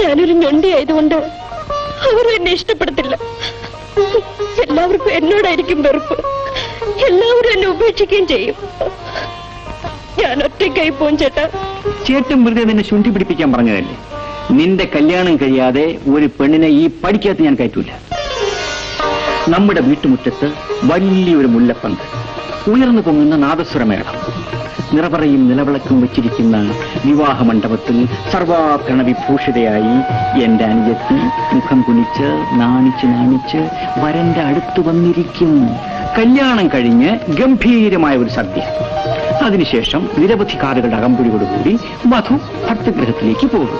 ഞാനൊരു ഞൊണ്ടിയായതുകൊണ്ട് അവരും എന്നെ ഇഷ്ടപ്പെടത്തില്ല. എല്ലാവർക്കും എന്നോടായിരിക്കും വെറുപ്പ്. എല്ലാവരും എന്നെ ഉപേക്ഷിക്കുകയും ചെയ്യും. ഞാൻ ഒറ്റയ്ക്കായി പോകും ചേട്ടാ. ചേട്ടൻ വെറുതെ നിന്നെ ശുണ്ഠി പിടിപ്പിക്കാൻ പറഞ്ഞതല്ലേ? നിന്റെ കല്യാണം കഴിയാതെ ഒരു പെണ്ണിനെ ഈ പഠിക്കകത്ത് ഞാൻ കയറ്റൂല. നമ്മുടെ വീട്ടുമുറ്റത്ത് വലിയൊരു മുല്ലപ്പന്ത്, ഉയർന്നു പൊങ്ങുന്ന നാദസ്വരമേളം, നിറപറയും നിലവിളക്കും വെച്ചിരിക്കുന്ന വിവാഹ മണ്ഡപത്തിൽ സർവാഭരണ വിഭൂഷിതയായി എന്റെ അനുജത്തി മുഖം കുനിച്ച് നാണിച്ച് വരന്റെ അടുത്ത് വന്നിരിക്കും. കല്യാണം കഴിഞ്ഞ് ഗംഭീരമായ ഒരു സദ്യ. അതിനുശേഷം നിരവധി കാറുകളുടെ അകമ്പടിയോടുകൂടി വധു ഭക്തഗൃഹത്തിലേക്ക് പോകും.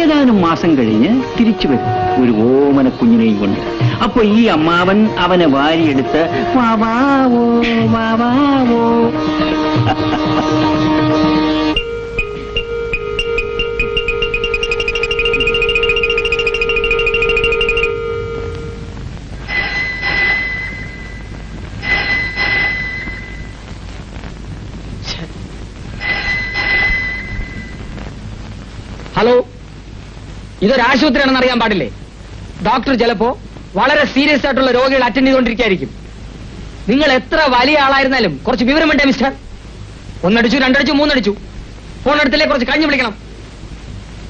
ഏതാനും മാസം കഴിഞ്ഞ് തിരിച്ചു വരും ഒരു ഓമന കുഞ്ഞിനെയും കൊണ്ട്. അപ്പൊ ഈ അമ്മാവൻ അവനെ വാരിയെടുത്ത് വാവാവോ വാവാവോ. ഹലോ, ഇതൊരു ആശുപത്രിയാണെന്ന് അറിയാൻ പാടില്ലേ? ഡോക്ടർ ചിലപ്പോ വളരെ സീരിയസ് ആയിട്ടുള്ള രോഗികൾ അറ്റൻഡ് ചെയ്തുകൊണ്ടിരിക്കുകയായിരിക്കും. നിങ്ങൾ എത്ര വലിയ ആളായിരുന്നാലും കുറച്ച് വിവരം വേണ്ടേ മിസ്റ്റർ? 1 അടിച്ചു, 2 അടിച്ചു, 3 അടിച്ചു. ഫോൺ എടുത്തില്ലേ കുറച്ച് കഴിഞ്ഞ് വിളിക്കണം.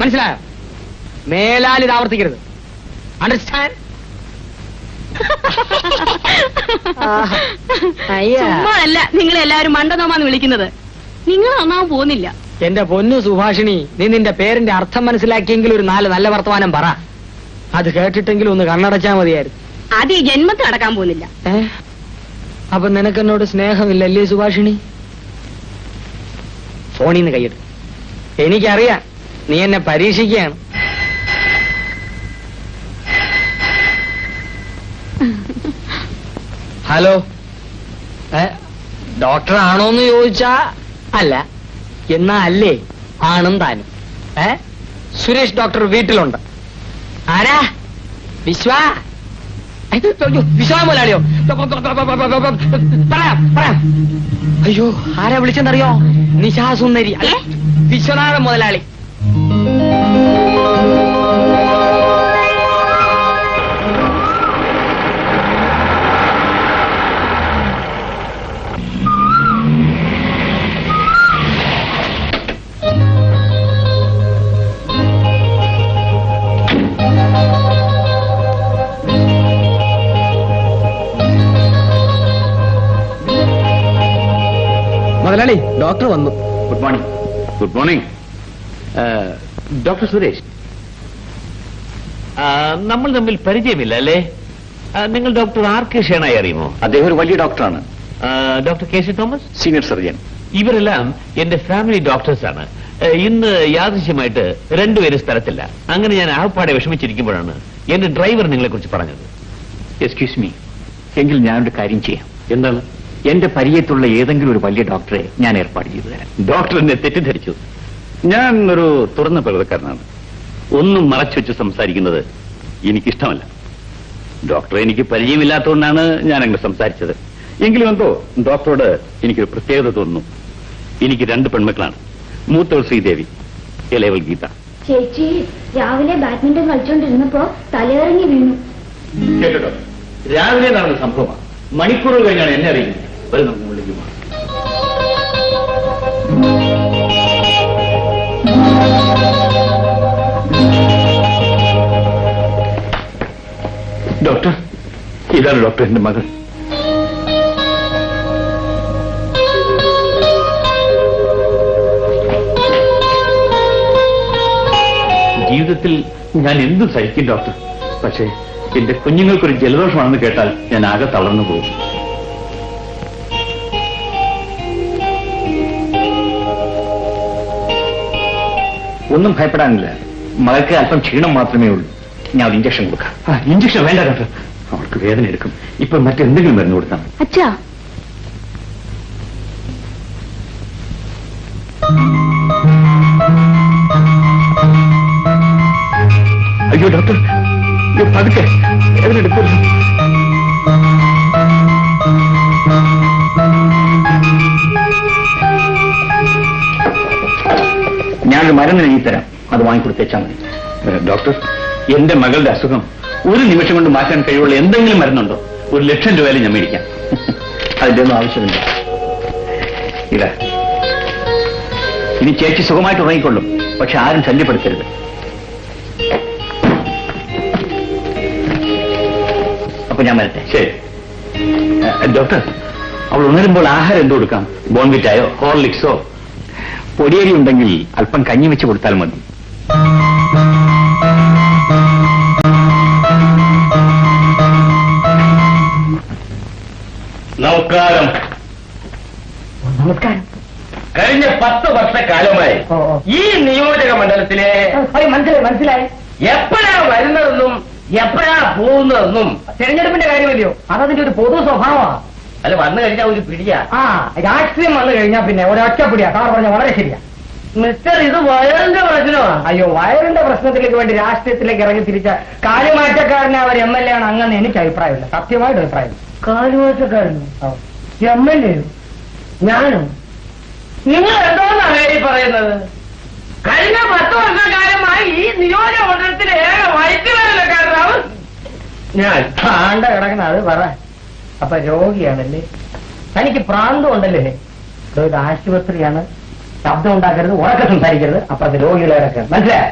മനസ്സിലായോ? മേലാൽ ഇത് ആവർത്തിക്കരുത്. അണ്ടർസ്റ്റാൻഡ്? അല്ല, നിങ്ങളെല്ലാവരും മണ്ടനോമാന്ന് വിളിക്കുന്നത്. നിങ്ങൾ നന്നാവാൻ പോകുന്നില്ല. എന്റെ പൊന്നു സുഭാഷിണി, നീ നിന്റെ പേരിന്റെ അർത്ഥം മനസ്സിലാക്കിയെങ്കിൽ ഒരു 4 നല്ല വർത്തമാനം പറ. അത് കേട്ടിട്ടെങ്കിലും ഒന്ന് കണ്ണടച്ചാ മതിയായിരുന്നു. അത് ഈ ജന്മത്തിൽ നടക്കാൻ പോകുന്നില്ല. അപ്പൊ നിനക്കെന്നോട് സ്നേഹമില്ലല്ലേ സുഭാഷിണി? ഫോണിൽ നിന്ന് കൈയ്യെടു. എനിക്കറിയാം നീ എന്നെ പരീക്ഷിക്കുകയാണ്. ഹലോ, ഡോക്ടർ ആണോന്ന് ചോദിച്ചാ അല്ല, എന്നാ അല്ലേ ആണും താനും. സുരേഷ് ഡോക്ടർ വീട്ടിലുണ്ട്. ആരാ? വിശ്വാ? വിശ്വാ മുതലാളിയോ? പറയാം. അയ്യോ, ആരാ വിളിച്ചെന്നറിയോ? നിശാസുന്ദരി, വിശ്വനാഥ മുതലാളി. മുതലാളി, ഡോക്ടർ വന്നു. Good morning. Good morning. Doctor Suresh, നമ്മൾ തമ്മിൽ പരിചയമില്ല അല്ലേ? നിങ്ങൾ ഡോക്ടർ ആർ കെ ഷേണായി അറിയുമോ? അദ്ദേഹം ഒരു വലിയ ഡോക്ടറാണ്. Doctor K C Thomas, senior surgeon. ഇവരെല്ലാം എന്റെ ഫാമിലി ഡോക്ടേഴ്സാണ്. ഇന്ന് യാദൃശ്യമായിട്ട് 2 പേര് സ്ഥലത്തില്ല. അങ്ങനെ ഞാൻ ആകപ്പാടെ വിഷമിച്ചിരിക്കുമ്പോഴാണ് എന്റെ ഡ്രൈവർ നിങ്ങളെ കുറിച്ച് പറഞ്ഞത്. എക്സ്ക്യൂസ് മീ, എങ്കിൽ ഞാനൊരു കാര്യം ചെയ്യാം. എന്താണ്? എന്റെ പരിചയത്തുള്ള ഏതെങ്കിലും ഒരു വലിയ ഡോക്ടറെ ഞാൻ ഏർപ്പാട് ചെയ്തു തരാം. ഡോക്ടർ എന്നെ തെറ്റിദ്ധരിച്ചു. ഞാൻ ഒരു തുറന്ന പ്രകൃതക്കാരനാണ്. ഒന്നും മറച്ചു വെച്ച് സംസാരിക്കുന്നത് എനിക്കിഷ്ടമല്ല. ഡോക്ടറെ എനിക്ക് പരിചയമില്ലാത്തതുകൊണ്ടാണ് ഞാൻ അങ്ങനെ സംസാരിച്ചത്. എങ്കിലും എന്തോ ഡോക്ടറോട് എനിക്കൊരു പ്രത്യേകത തോന്നുന്നു. എനിക്ക് 2 പെൺമക്കളാണ്. മൂത്തവൾ ശ്രീദേവി, ഇളയവൾ ഗീത. ചേച്ചി രാവിലെ ബാഡ്മിന്റൺ കളിച്ചോണ്ടിരുന്നപ്പോ തലയിറങ്ങി വീണു. കേട്ടോ, രാവിലെ നടന്ന സംഭവമാണ്. മണിക്കൂറുകൾ കഴിഞ്ഞാണ് എന്നെ അറിയുന്നത്. വരും, നമുക്ക് മുകളിലേക്ക് പോകാം. ഡോക്ടർ, ഇതാണ് ഡോക്ടർ, എന്റെ മകൾ. ജീവിതത്തിൽ ഞാൻ എന്തും സഹിക്കും ഡോക്ടർ. പക്ഷേ എന്റെ കുഞ്ഞുങ്ങൾക്കൊരു ജലദോഷമാണെന്ന് കേട്ടാൽ ഞാൻ ആകെ തളർന്നു പോകും. ഒന്നും ഭയപ്പെടാനില്ല. മകൾക്ക് അല്പം ക്ഷീണം മാത്രമേ ഉള്ളൂ. ഞാൻ ഒരു ഇഞ്ചക്ഷൻ കൊടുക്കാം. ഇഞ്ചക്ഷൻ വേണ്ട ഡോക്ടർ, അവൾക്ക് വേദന എടുക്കും. ഇപ്പൊ മറ്റെന്തെങ്കിലും മരുന്ന് കൊടുത്താൽ. അച്ഛാ, അയ്യോ ഡോക്ടർ, പതുക്കെ, വേദന എടുക്കരുത്. ഞാനൊരു മരുന്ന് എഴുതി തരാം, അത് വാങ്ങിക്കൊടുത്തേച്ചാൽ മതി. ഡോക്ടർ, എന്റെ മകളുടെ അസുഖം ഒരു നിമിഷം കൊണ്ട് മാറ്റാൻ കഴിവുള്ള എന്തെങ്കിലും മരുന്നുണ്ടോ? 1,00,000 രൂപയിലും ഞാൻ മേടിക്കാം. അതിന്റെ ഒന്നും ആവശ്യമില്ല. ഇതാ, ഇനി ചേച്ചി സുഖമായിട്ട് ഉറങ്ങിക്കൊള്ളും. പക്ഷെ ആരും ശല്യപ്പെടുത്തരുത്. അപ്പൊ ഞാൻ വരട്ടെ. ശരി. ഡോക്ടർ, അവൾ ഉണരുമ്പോൾ ആഹാരം എന്ത് കൊടുക്കാം? ബോൺവിറ്റായോ ഹോർലിക്സോ? പൊടിയരി ഉണ്ടെങ്കിൽ അല്പം കഞ്ഞി വെച്ച് കൊടുത്താൽ മതി. നമസ്കാരം. നമസ്കാരം. കഴിഞ്ഞ 10 വർഷക്കാലമായി ഈ നിയോജക മണ്ഡലത്തിലെ മനസ്സിലായി എപ്പോഴാണ് വരുന്നതെന്നും എപ്പോഴാണ് പോകുന്നതെന്നും തെരഞ്ഞെടുപ്പിന്റെ കാര്യമല്ലയോ? അതതിന്റെ ഒരു പൊതു സ്വഭാവമാണ്. അല്ല, വന്നു കഴിഞ്ഞാൽ ഒരു പിടിയാ. രാഷ്ട്രീയം വന്നു കഴിഞ്ഞാൽ പിന്നെ ഒരൊറ്റപ്പിടിയാ. സാർ പറഞ്ഞ വളരെ ശരിയാ. മിസ്റ്റർ, ഇത് വയറിന്റെ പ്രശ്നമാണ്. അയ്യോ, വയറിന്റെ പ്രശ്നത്തിലേക്ക് വേണ്ടി രാഷ്ട്രീയത്തിലേക്ക് ഇറങ്ങി തിരിച്ച കാര്യമാറ്റക്കാരനെ അവർ MLA ആണ് അങ്ങനെ എനിക്ക് അഭിപ്രായമില്ല. സത്യമായിട്ട് അഭിപ്രായം. കാലുമാറ്റക്കാരനോ? MLA? ഞാനോ? നിങ്ങൾ എന്തോന്നാണ് ഈ പറയുന്നത്? കഴിഞ്ഞ 10 വർഷക്കാലമായി ഈ നിയോജക മണ്ഡലത്തിലെ ഏക വൈദ്യുതകാരനാണ് ഞാൻ. ആണ്ട കിടക്കണ അത് പറ. അപ്പൊ രോഗിയാണല്ലേ? തനിക്ക് പ്രാന്തം ഉണ്ടല്ലേ? ഇത് ആശുപത്രിയാണ്. ശബ്ദം ഉണ്ടാക്കരുത്, ഉറക്കെ സംസാരിക്കരുത്. അപ്പൊ അത് രോഗികളെ ഇറക്കണം. മനസ്സിലായി?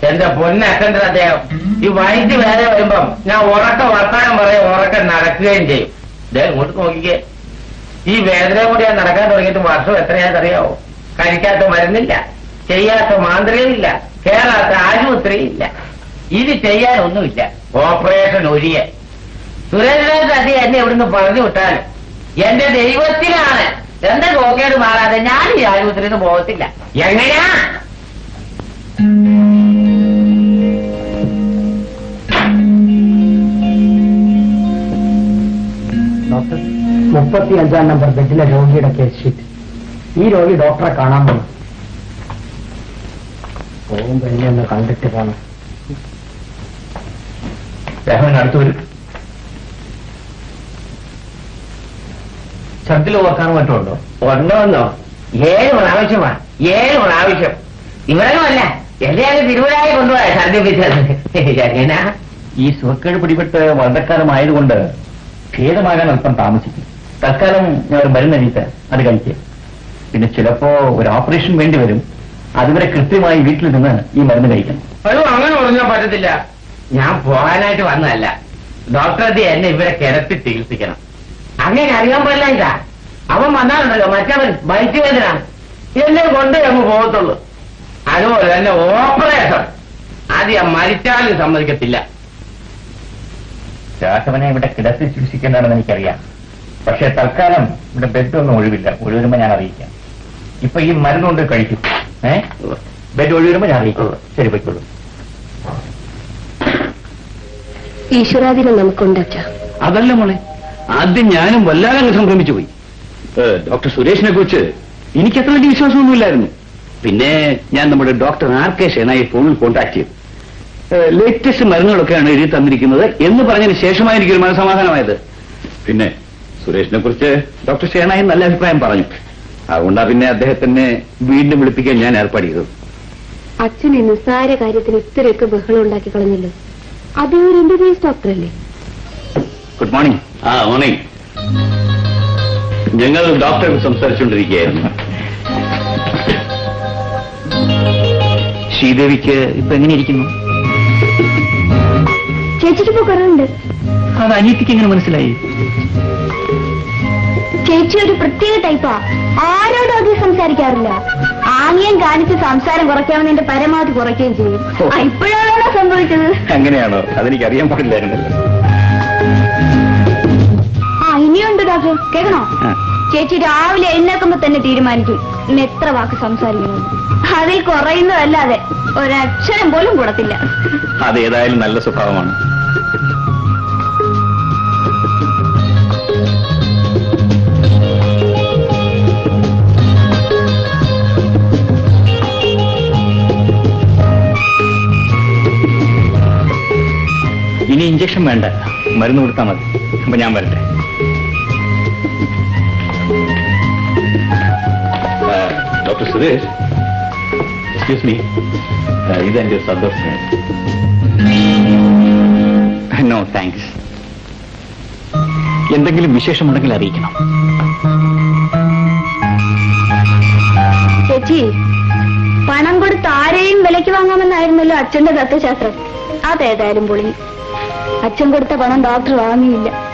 എന്റെ പൊന്നക്കൻ്റെ അദ്ദേഹം ഈ വൈദ്യ വേദന വരുമ്പം ഞാൻ ഉറക്ക വർത്താനം പറയും, ഉറക്ക നടക്കുകയും ചെയ്യും. അദ്ദേഹം ഇങ്ങോട്ട് നോക്കിക്കേ. ഈ വേദന കൂടി ഞാൻ നടക്കാൻ തുടങ്ങിയിട്ട് വർഷം എത്രയാണെന്നറിയാവോ? കഴിക്കാത്ത മരുന്നില്ല, ചെയ്യാത്ത മാന്ത്രികയില്ല, കേറാത്ത ആശുപത്രിയില്ല. ഇത് ചെയ്യാനൊന്നുമില്ല. ഓപ്പറേഷൻ ഒഴിയെ. സുരേന്ദ്രനാഥ് അതി എന്നെ ഇവിടുന്ന് പറഞ്ഞു വിട്ടാൽ എന്റെ ദൈവത്തിനാണ് എന്റെ നോക്കേട് മാറാതെ ഞാൻ ഈ ആശുപത്രിയിൽ നിന്ന് പോകത്തില്ല. എങ്ങനെയാ? ഡോക്ടർ, 35 നമ്പർ ബെഡിലെ രോഗിയുടെ കേസ് ഷീറ്റ്. ഈ രോഗി ഡോക്ടറെ കാണാൻ പോകണം. പോകുമ്പോ എന്നെ ഒന്ന് കണ്ടിട്ട് പോകണം. അടുത്ത് വരും. ഛർദിൽ ഓർക്കാനും മറ്റുണ്ടോ? ഒന്നോ 7 പ്രാവശ്യമാണ്. 7 പ്രാവശ്യം. ഇവരൊന്നുമല്ല, എല്ലാം തിരുവനായി കൊണ്ടുപോയ ഛർദിപ്പിച്ചത്. എങ്ങനാ? ഈ സുഖക്കേട് പിടിപെട്ട് വളരെക്കാലമായതുകൊണ്ട് ഭേദമാകാൻ അല്പം താമസിക്കും. തൽക്കാലം ഞാൻ ഒരു മരുന്ന് എഴുതിയിട്ട് അത് കഴിക്കുക. പിന്നെ ചിലപ്പോ ഒരു ഓപ്പറേഷൻ വേണ്ടി വരും. അതുവരെ കൃത്യമായി വീട്ടിൽ നിന്ന് ഈ മരുന്ന് കഴിക്കണം. അയ്യോ, അങ്ങനെ പറഞ്ഞാൽ പറ്റത്തില്ല. ഞാൻ പോകാനായിട്ട് വന്നതല്ല. ഡോക്ടറെ എന്നെ ഇവിടെ കിടത്തി ചികിത്സിക്കണം. അങ്ങനെ അറിയാൻ പാടില്ല. ഇതാ അവൻ വന്നാലുണ്ടല്ലോ, മറ്റവൻ വൈദ്യവേദന എന്നെ കൊണ്ടേ അങ്ങ് പോകത്തുള്ളൂ. അതുപോലെ തന്നെ ഓപ്പറേഷൻ അത് ഞാൻ മരിച്ചാലും സമ്മതിക്കത്തില്ല. രാഘവനെ ഇവിടെ കിടത്തി ചികിത്സിക്കേണ്ടതാണെന്ന് എനിക്കറിയാം. പക്ഷെ തൽക്കാലം ഇവിടെ ബെഡൊന്നും ഒഴിവില്ല. ഒഴിവരുമ്പോ ഞാൻ അറിയിക്കാം. ഇപ്പൊ ഈ മരുന്നുകൊണ്ട് കഴിക്കും. ബെഡ് ഒഴിവരുമ്പോ ഞാൻ അറിയിക്കുള്ളൂ. ശരി, പോയിക്കോളൂ. ഈശ്വരാധീനം നമുക്കുണ്ട്. അതല്ല മോളെ, ആദ്യം ഞാനും വല്ലാതെ സംഭ്രമിച്ചു പോയി. ഡോക്ടർ സുരേഷിനെ കുറിച്ച് എനിക്ക് അത്ര വലിയ വിശ്വാസമൊന്നുമില്ലായിരുന്നു. പിന്നെ ഞാൻ നമ്മുടെ ഡോക്ടർ RK ഷേനായി ഫോണിൽ കോൺടാക്ട് ചെയ്തു. ലേറ്റസ്റ്റ് മരുന്നുകളൊക്കെയാണ് എഴുതി തന്നിരിക്കുന്നത് എന്ന് പറഞ്ഞതിന് ശേഷമായി എനിക്കൊരു മനസമാധാനമായത്. പിന്നെ സുരേഷിനെ കുറിച്ച് ഡോക്ടർ ഷേനായി നല്ല അഭിപ്രായം പറഞ്ഞു. അതുകൊണ്ടാ പിന്നെ അദ്ദേഹത്തിനെ വീണ്ടും വിളിപ്പിക്കാൻ ഞാൻ ഏർപ്പാട് ചെയ്തത്. അച്ഛൻ ഈ നിസ്സാര കാര്യത്തിന് ഇത്രയൊക്കെ ബഹളം ഉണ്ടാക്കി കളഞ്ഞല്ലോ. അദ്ദേഹം ഒരു MBBS ഡോക്ടറല്ലേ? Good morning. മോർണിംഗ്. ഞങ്ങൾ ഡോക്ടറെ സംസാരിച്ചുകൊണ്ടിരിക്കുകയായിരുന്നു. ശ്രീദേവിക്ക് ഇപ്പൊ എങ്ങനെയിരിക്കുന്നു? ചേച്ചിക്ക് ഇപ്പൊ കുറവുണ്ട്. അത് അനിയത്തിക്ക് എങ്ങനെ മനസ്സിലായി? ചേച്ചി ഒരു പ്രത്യേക ടൈപ്പാ. ആരോടും അധികം സംസാരിക്കാറില്ല. ആംഗ്യം കാണിച്ച് സംസാരം കുറയ്ക്കാമെന്ന് എന്റെ പരമാവധി കുറയ്ക്കുകയും ചെയ്യും. ഇപ്പോഴാണോ സംഭവിച്ചത്? അങ്ങനെയാണോ? അതെനിക്കറിയാൻ പാടില്ലായിരുന്നല്ലോ. ഇനിയുണ്ട് ഡോക്ടർ, കേൾക്കണോ? ചേച്ചി രാവിലെ എഴുന്നേൽക്കുമ്പോ തന്നെ തീരുമാനിക്കും ഇന്ന് എത്ര വാക്ക് സംസാരിക്കണം. അതിൽ കുറയുന്നതല്ലാതെ ഒരക്ഷരം പോലും കൂടത്തില്ല. അതേതായാലും നല്ല സ്വഭാവമാണ്. ഇനി ഇഞ്ചക്ഷൻ വേണ്ട, മരുന്ന് കൊടുത്താൽ മതി. അപ്പൊ ഞാൻ വരട്ടെ. Doctor Suresh, excuse me. ഇതെന്റെ സന്തോഷം. No thanks. എന്തെങ്കിലും വിശേഷമുണ്ടെങ്കിൽ അറിയിക്കണം. ചേച്ചി, പണം കൊടുത്ത് ആരെയും വിലയ്ക്ക് വാങ്ങാമെന്നായിരുന്നല്ലോ അച്ഛന്റെ തത്വശാസ്ത്രം. അതേതായാലും പൊളി. അച്ഛൻ കൊടുത്ത പണം ഡോക്ടർ വാങ്ങിയില്ല.